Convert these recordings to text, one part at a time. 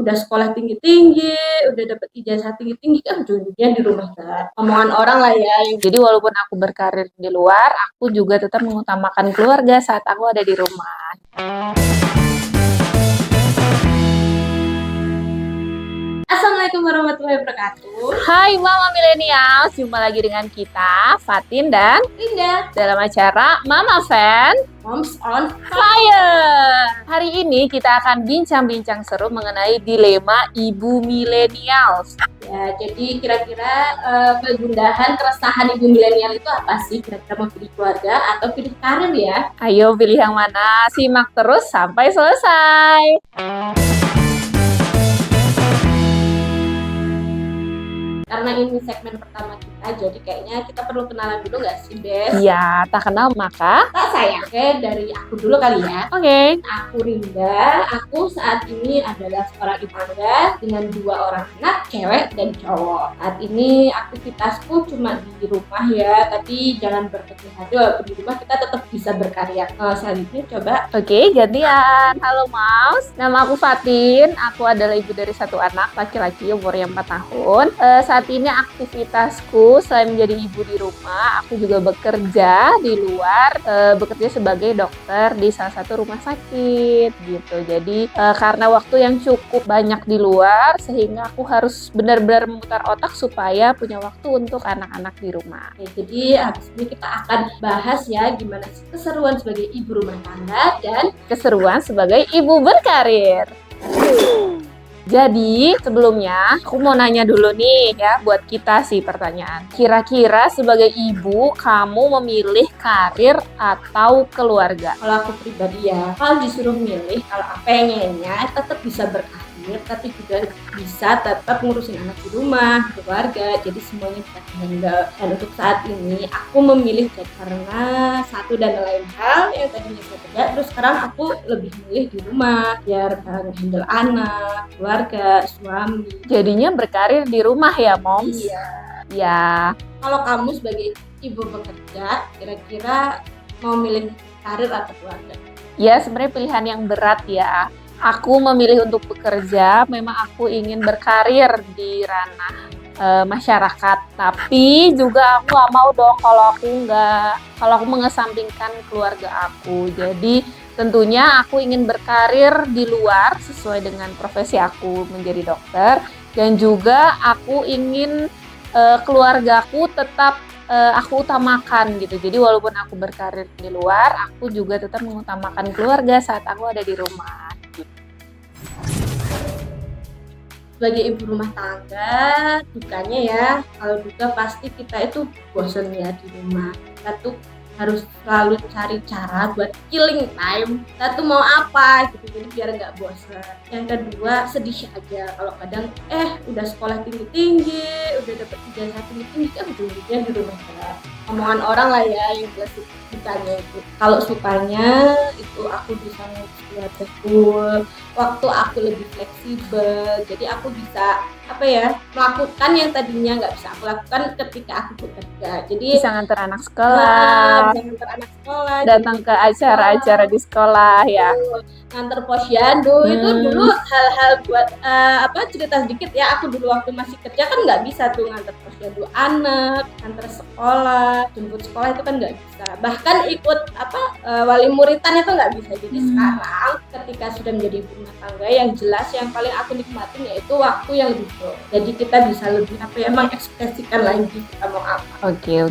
udah sekolah tinggi-tinggi, udah dapet ijazah tinggi-tinggi, kan ujung-ujungnya di rumah kan. Omongan orang lah ya. Jadi walaupun aku berkarir di luar, aku juga tetap mengutamakan keluarga saat aku ada di rumah. Assalamualaikum warahmatullahi wabarakatuh. Hai Mama Milenials, jumpa lagi dengan kita, Fatin dan Linda, dalam acara Mama Fan Moms on Fire. Hari ini kita akan bincang-bincang seru mengenai dilema ibu milenials. ya. Jadi kira-kira kegundahan, keresahan ibu milenial itu apa sih? Kira-kira mau pilih keluarga atau pilih karir ya? Ayo pilih yang mana, simak terus sampai selesai. Karena ini segmen pertama kita, jadi kayaknya kita perlu kenalan dulu nggak sih, Des? Ya, tak kenal maka. Tak sayang. Oke, dari aku dulu kali ya. Oke. Aku Rinda, aku saat ini adalah seorang ibu tangga dengan 2 orang anak, cewek dan cowok. Saat ini aktivitasku cuma di rumah ya, tapi jangan berkecil hati, walaupun di rumah kita tetap bisa berkarya. Selanjutnya coba. Oke, gantian. Halo Maus, nama aku Fatin. Aku adalah ibu dari 1 anak laki-laki umurnya 4 tahun. Saat ini aktivitasku selain menjadi ibu di rumah, aku juga bekerja di luar, bekerja sebagai dokter di salah satu rumah sakit gitu. Jadi karena waktu yang cukup banyak di luar, sehingga aku harus benar-benar memutar otak supaya punya waktu untuk anak-anak di rumah. Oke, jadi habis ini kita akan bahas ya gimana sih keseruan sebagai ibu rumah tangga dan Keseruan sebagai ibu berkarir. Jadi sebelumnya aku mau nanya dulu nih ya, buat kita sih pertanyaan. Kira-kira sebagai ibu kamu memilih karir atau keluarga? kalau aku pribadi ya, kalau disuruh milih, kalau pengennya tetap bisa berkarir, tapi juga bisa tetap ngurusin anak di rumah, keluarga, jadi semuanya bisa handle. Dan untuk saat ini aku memilih karena satu dan lain hal yang tadinya saya kerja, terus sekarang aku lebih milih di rumah biar handle anak, keluarga, suami. Jadinya berkarir di rumah ya, Moms? Iya. Ya, Kalau kamu sebagai ibu bekerja, kira-kira mau milih karir atau keluarga? ya sebenarnya pilihan yang berat ya. Aku memilih untuk bekerja, memang aku ingin berkarir di ranah masyarakat, tapi juga aku nggak mau dong kalau aku mengesampingkan keluarga aku. Jadi tentunya aku ingin berkarir di luar sesuai dengan profesi aku menjadi dokter, dan juga aku ingin keluargaku tetap aku utamakan gitu. Jadi walaupun aku berkarir di luar, aku juga tetap mengutamakan keluarga saat aku ada di rumah. Sebagai ibu rumah tangga, dukanya ya, kalau duka pasti kita itu bosen ya di rumah. Kita tuh harus selalu cari cara buat killing time. Kita tuh mau apa gitu, jadi biar nggak bosen. Yang kedua, sedih aja kalau kadang udah sekolah tinggi-tinggi, udah dapet ijazah tinggi-tinggi, kan ujung-ujungnya di rumah kan. Omongan orang lah ya yang jelas dukanya itu. Kalau sukanya itu aku bisa ngurus full, waktu aku lebih fleksibel, jadi aku bisa melakukan yang tadinya nggak bisa aku lakukan ketika aku bekerja. Jadi Bisa nganter anak sekolah, bisa nganter anak sekolah, datang ke acara-acara di sekolah ya. nganter posyandu. Itu dulu hal-hal buat cerita sedikit ya, aku dulu waktu masih kerja kan nggak bisa tuh nganter posyandu anak, nganter sekolah, jemput sekolah itu kan nggak bisa, bahkan ikut wali muridan itu nggak bisa. Jadi sekarang ketika sudah menjadi ibu rumah tangga, yang jelas yang paling aku nikmatin yaitu waktu yang lebih flow. Jadi kita bisa lebih mengekspresikan lagi kita mau apa. Oke.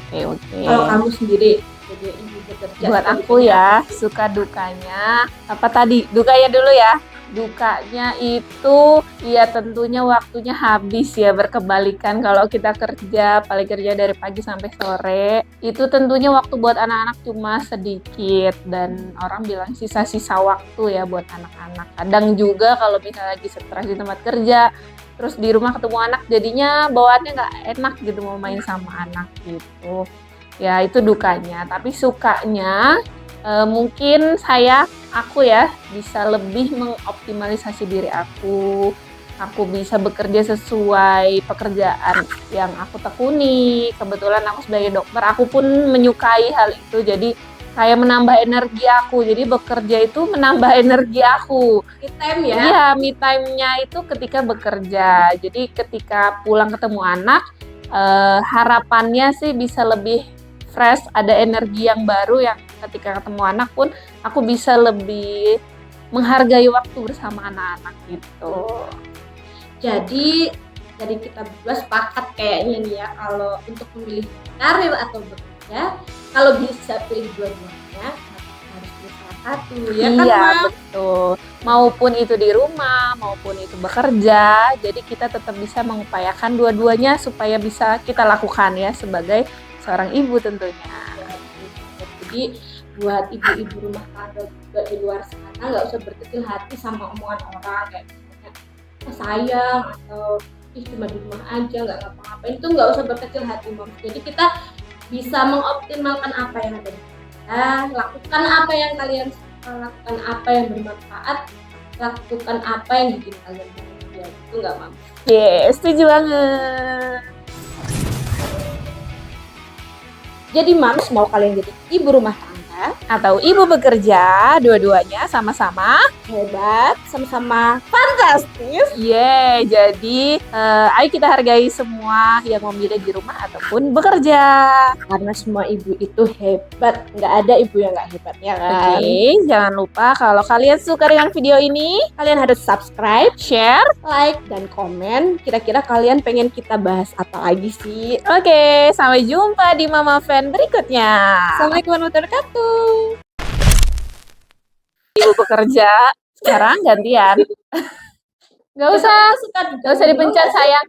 Kalau kamu sendiri sebagai ibu bekerja, Buat aku ya, suka dukanya, dukanya dulu ya. Dukanya itu ya tentunya waktunya habis ya, berkebalikan kalau kita paling kerja dari pagi sampai sore. Itu tentunya waktu buat anak-anak cuma sedikit, dan orang bilang sisa-sisa waktu ya buat anak-anak. Kadang juga kalau misalnya lagi stres di tempat kerja, terus di rumah ketemu anak, jadinya bawaannya nggak enak gitu mau main sama anak gitu. Ya itu dukanya, tapi sukanya mungkin aku ya bisa lebih mengoptimalisasi diri aku. Aku bisa bekerja sesuai pekerjaan yang aku tekuni. Kebetulan aku sebagai dokter, aku pun menyukai hal itu. Jadi kayak menambah energi aku. Jadi bekerja itu menambah energi aku. Me time ya. Iya, me time-nya itu ketika bekerja. Jadi ketika pulang ketemu anak, harapannya sih bisa lebih fresh, ada energi yang baru yang ketika ketemu anak pun aku bisa lebih menghargai waktu bersama anak-anak gitu. Jadi dari kita berdua sepakat kayaknya nih ya, kalau untuk memilih karir atau bekerja, kalau bisa pilih dua-duanya, harus pilih salah satu ya kan, Iya, Mam? betul. Maupun itu di rumah, maupun itu bekerja, jadi kita tetap bisa mengupayakan dua-duanya supaya bisa kita lakukan ya sebagai seorang ibu tentunya. Jadi buat ibu-ibu rumah tangga juga di luar sana nggak usah berkecil hati sama omongan orang kayak misalnya sayang atau cuma di rumah aja nggak ngapa-ngapain, itu nggak usah berkecil hati, Mam. Jadi kita bisa mengoptimalkan apa yang ada di kita, lakukan apa yang kalian suka, lakukan apa yang bermanfaat, lakukan apa yang bikin kalian bahagia, itu nggak, Mam? Yes, setuju banget. Jadi Mams, mau kalian jadi ibu rumah tangga Atau ibu bekerja, dua-duanya sama-sama. hebat, sama-sama fantastis, Jadi ayo kita hargai semua yang memilih di rumah ataupun bekerja. karena semua ibu itu hebat, nggak ada ibu yang nggak hebat ya kan. Oke, jangan lupa kalau kalian suka dengan video ini, Kalian harus subscribe, share. like, dan komen. Kira-kira kalian pengen kita bahas apa lagi sih? Oke, sampai jumpa di Mama Fan berikutnya. Assalamualaikum warahmatullahi wabarakatuh. Ibu bekerja, sekarang gantian. Gak usah, Suka gak usah dipencet sayang.